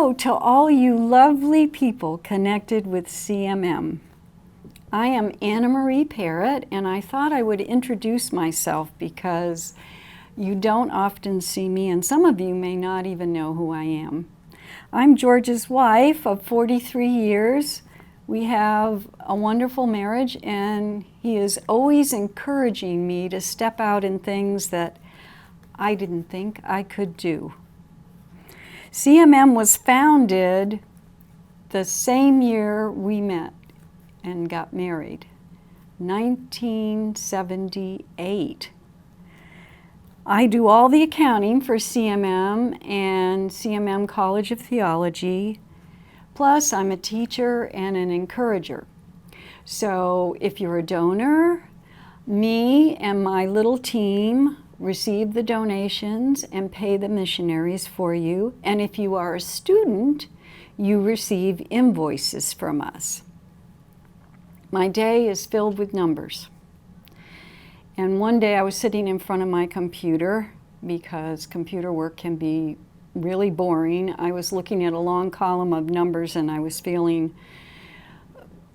Hello to all you lovely people connected with CMM. I am Anna Marie Parrott, and I thought I would introduce myself because you don't often see me, and some of you may not even know who I am. I'm George's wife of 43 years. We have a wonderful marriage, and he is always encouraging me to step out in things that I didn't think I could do. CMM was founded the same year we met and got married, 1978. I do all the accounting for CMM and CMM College of Theology, plus I'm a teacher and an encourager. So if you're a donor, me and my little team receive the donations and pay the missionaries for you. And if you are a student, you receive invoices from us. My day is filled with numbers. And one day I was sitting in front of my computer because computer work can be really boring. I was looking at a long column of numbers and I was feeling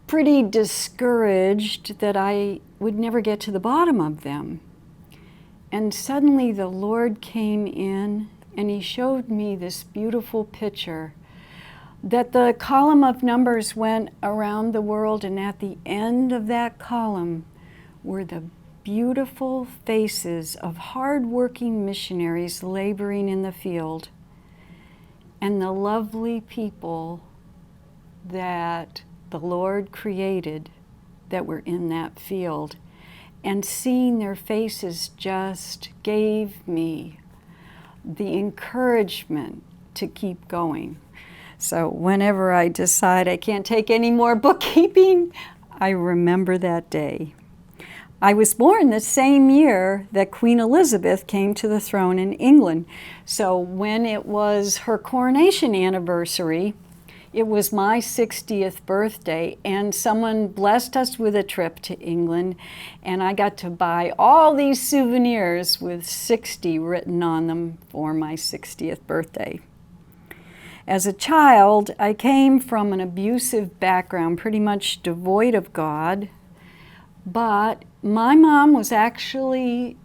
pretty discouraged that I would never get to the bottom of them. And suddenly the Lord came in and he showed me this beautiful picture that the column of numbers went around the world, and at the end of that column were the beautiful faces of hard-working missionaries laboring in the field and the lovely people that the Lord created that were in that field. And seeing their faces just gave me the encouragement to keep going. So whenever I decide I can't take any more bookkeeping, I remember that day. I was born the same year that Queen Elizabeth came to the throne in England. So when it was her coronation anniversary, it was my 60th birthday, and someone blessed us with a trip to England, and I got to buy all these souvenirs with 60 written on them for my 60th birthday. As a child, I came from an abusive background, pretty much devoid of God, but my mom was actually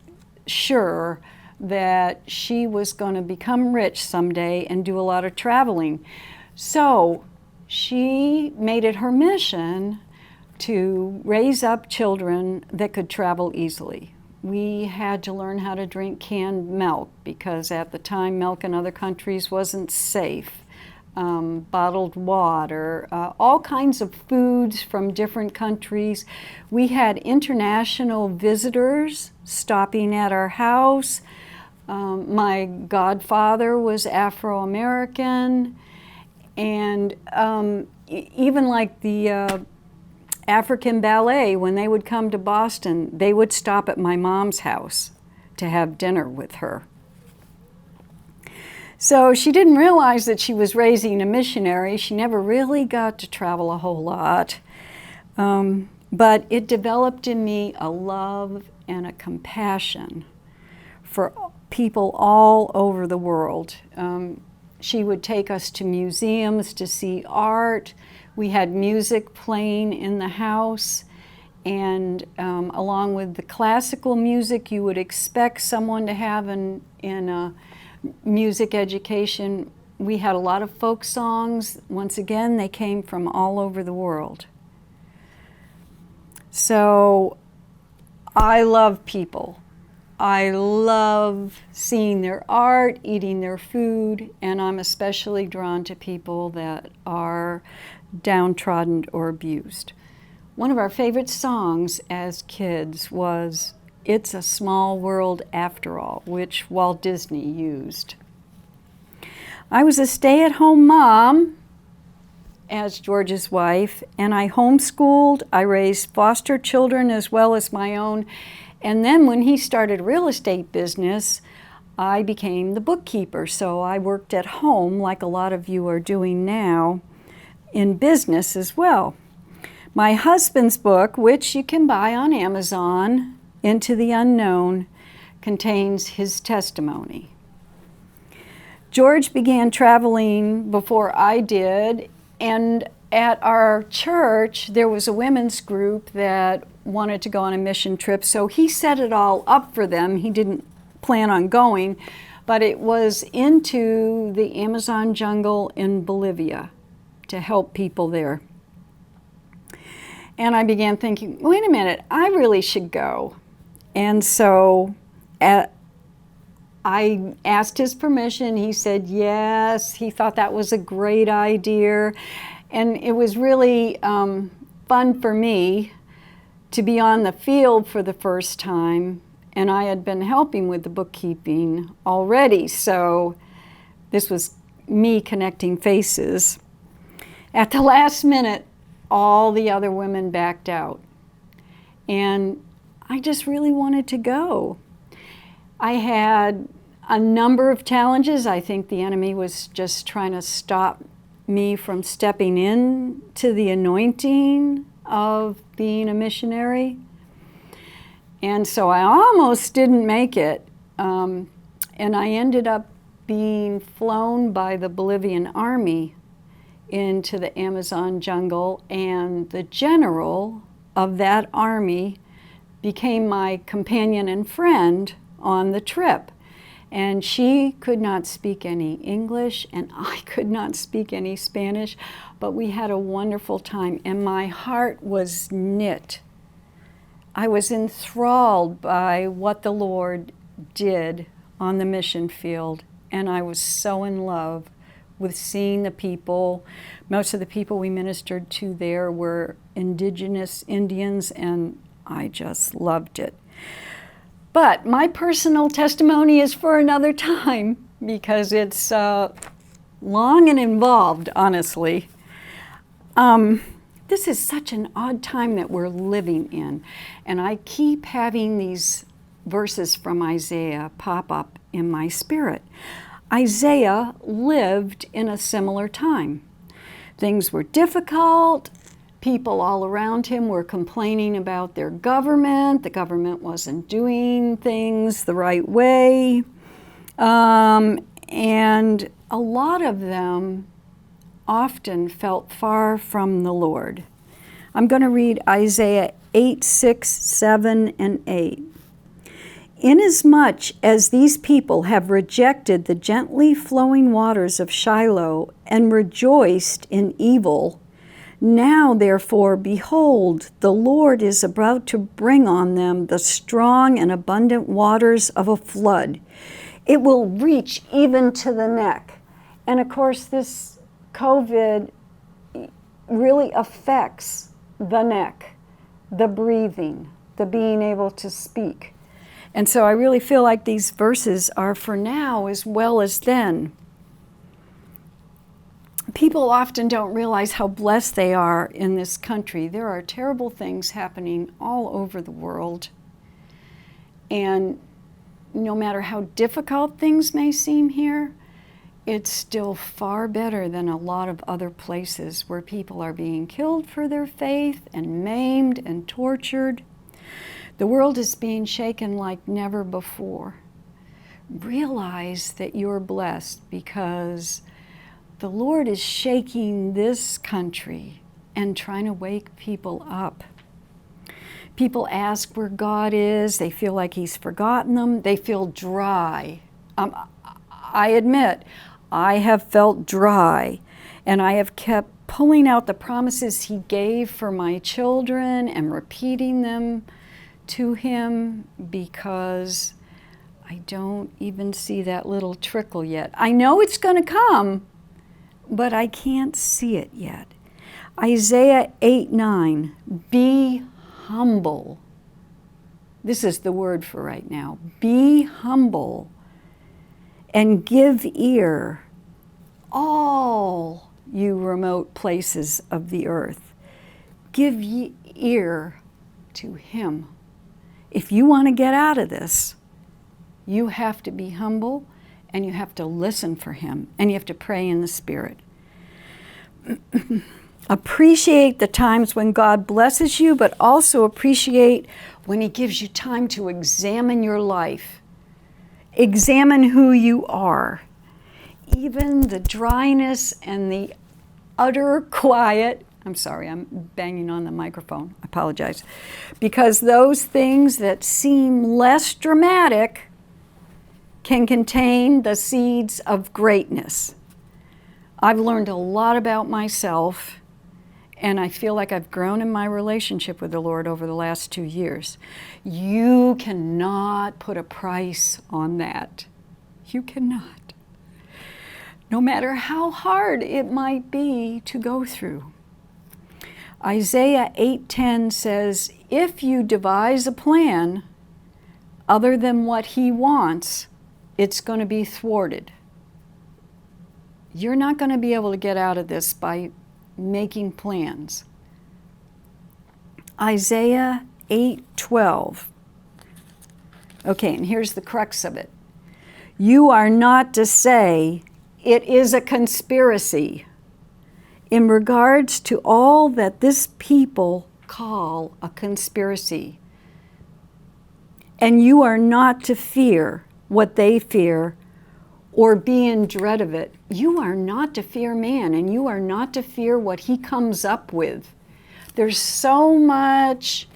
sure that she was going to become rich someday and do a lot of traveling. So she made it her mission to raise up children that could travel easily. We had to learn how to drink canned milk because at the time milk in other countries wasn't safe. Bottled water, all kinds of foods from different countries. We had international visitors stopping at our house. My godfather was Afro-American. And even like the African ballet, when they would come to Boston, they would stop at my mom's house to have dinner with her. So she didn't realize that she was raising a missionary. She never really got to travel a whole lot. But it developed in me a love and a compassion for people all over the world. She would take us to museums to see art. We had music playing in the house. And along with the classical music you would expect someone to have in a music education, we had a lot of folk songs. Once again, they came from all over the world. So I love people. I love seeing their art, eating their food, and I'm especially drawn to people that are downtrodden or abused. One of our favorite songs as kids was "It's a Small World After All," which Walt Disney used. I was a stay-at-home mom as George's wife, and I homeschooled. I raised foster children as well as my own. And then when he started a real estate business, I became the bookkeeper. So I worked at home like a lot of you are doing now in business as well. My husband's book, which you can buy on Amazon, Into the Unknown, contains his testimony. George began traveling before I did, and at our church there was a women's group that wanted to go on a mission trip, so he set it all up for them. He didn't plan on going, but it was into the Amazon jungle in Bolivia to help people there. And I began thinking, wait a minute, I really should go. And so I asked his permission. He said yes. He thought that was a great idea. And it was really fun for me to be on the field for the first time. And I had been helping with the bookkeeping already. So this was me connecting faces. At the last minute, all the other women backed out. And I just really wanted to go. I had a number of challenges. I think the enemy was just trying to stop me from stepping into the anointing of being a missionary. And so I almost didn't make it. And I ended up being flown by the Bolivian army into the Amazon jungle, and the general of that army became my companion and friend on the trip. And she could not speak any English, and I could not speak any Spanish, but we had a wonderful time, and my heart was knit. I was enthralled by what the Lord did on the mission field, and I was so in love with seeing the people. Most of the people we ministered to there were indigenous Indians, and I just loved it. But my personal testimony is for another time because it's long and involved, honestly. This is such an odd time that we're living in, and I keep having these verses from Isaiah pop up in my spirit. Isaiah lived in a similar time. Things were difficult. People all around him were complaining about their government. The government wasn't doing things the right way. And a lot of them often felt far from the Lord. I'm going to read Isaiah 8, 6, 7, and 8. Inasmuch as these people have rejected the gently flowing waters of Shiloh and rejoiced in evil, now, therefore, behold, the Lord is about to bring on them the strong and abundant waters of a flood. It will reach even to the neck. And of course, this COVID really affects the neck, the breathing, the being able to speak. And so I really feel like these verses are for now as well as then. People often don't realize how blessed they are in this country. There are terrible things happening all over the world. And no matter how difficult things may seem here, it's still far better than a lot of other places where people are being killed for their faith and maimed and tortured. The world is being shaken like never before. Realize that you're blessed because the Lord is shaking this country and trying to wake people up. People ask where God is. They feel like He's forgotten them. They feel dry. I admit, I have felt dry, and I have kept pulling out the promises He gave for my children and repeating them to Him because I don't even see that little trickle yet. I know it's going to come, but I can't see it yet. Isaiah 8:9, be humble. This is the word for right now. Be humble and give ear, all you remote places of the earth. Give ye ear to Him. If you want to get out of this, you have to be humble and you have to listen for Him and you have to pray in the Spirit. Appreciate the times when God blesses you, but also appreciate when He gives you time to examine your life. Examine who you are. even the dryness and the utter quiet. I'm sorry, I'm banging on the microphone. I apologize. Because those things that seem less dramatic can contain the seeds of greatness. I've learned a lot about myself, and I feel like I've grown in my relationship with the Lord over the last 2 years. You cannot put a price on that. You cannot. No matter how hard it might be to go through. Isaiah 8:10 says, if you devise a plan other than what he wants, it's going to be thwarted. You're not going to be able to get out of this by making plans. Isaiah 8:12. Okay, and here's the crux of it. You are not to say, it is a conspiracy, in regards to all that this people call a conspiracy. And you are not to fear what they fear, or be in dread of it. You are not to fear man, and you are not to fear what he comes up with. There's so much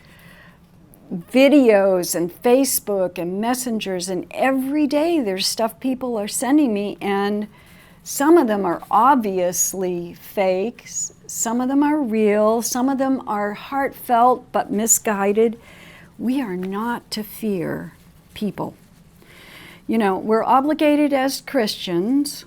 videos and Facebook and messengers, and every day there's stuff people are sending me, and some of them are obviously fake, some of them are real, some of them are heartfelt but misguided. We are not to fear people. You know, we're obligated as Christians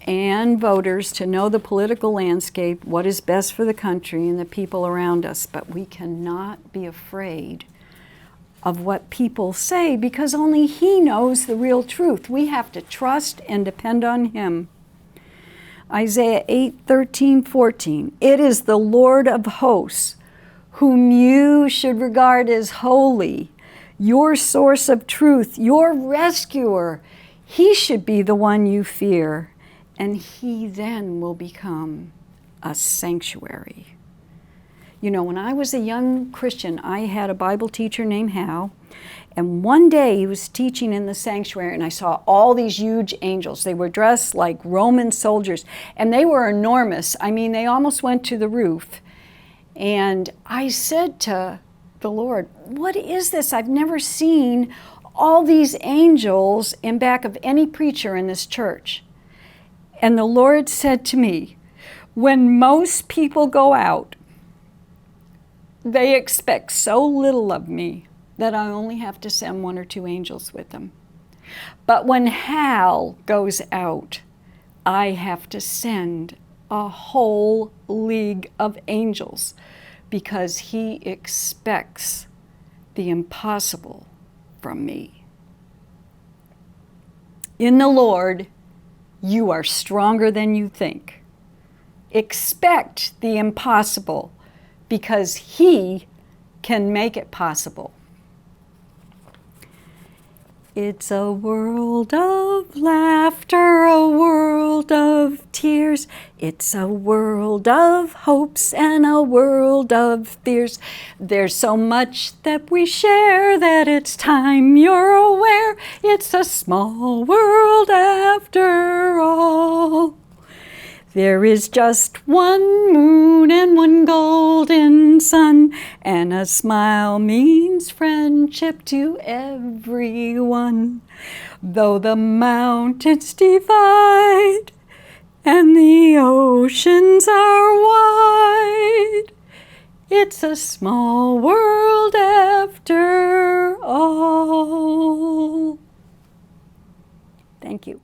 and voters to know the political landscape, what is best for the country and the people around us, but we cannot be afraid of what people say, because only he knows the real truth. We have to trust and depend on him. Isaiah 8:13-14. It is the Lord of hosts, whom you should regard as holy, your source of truth, your rescuer. He should be the one you fear, and he then will become a sanctuary. You know, when I was a young Christian, I had a Bible teacher named Hal, and one day he was teaching in the sanctuary, and I saw all these huge angels. They were dressed like Roman soldiers, and they were enormous. I mean, they almost went to the roof. And I said to the Lord, what is this? I've never seen all these angels in back of any preacher in this church. And the Lord said to me, when most people go out, they expect so little of me that I only have to send 1 or 2 angels with them. But when Hal goes out, I have to send a whole league of angels, because he expects the impossible from me. In the Lord, you are stronger than you think. Expect the impossible, because he can make it possible. It's a world of laughter, a world of tears. It's a world of hopes and a world of fears. There's so much that we share that it's time you're aware. It's a small world after all. There is just one moon and one golden sun, and a smile means friendship to everyone. Though the mountains divide and the oceans are wide, it's a small world after all. Thank you.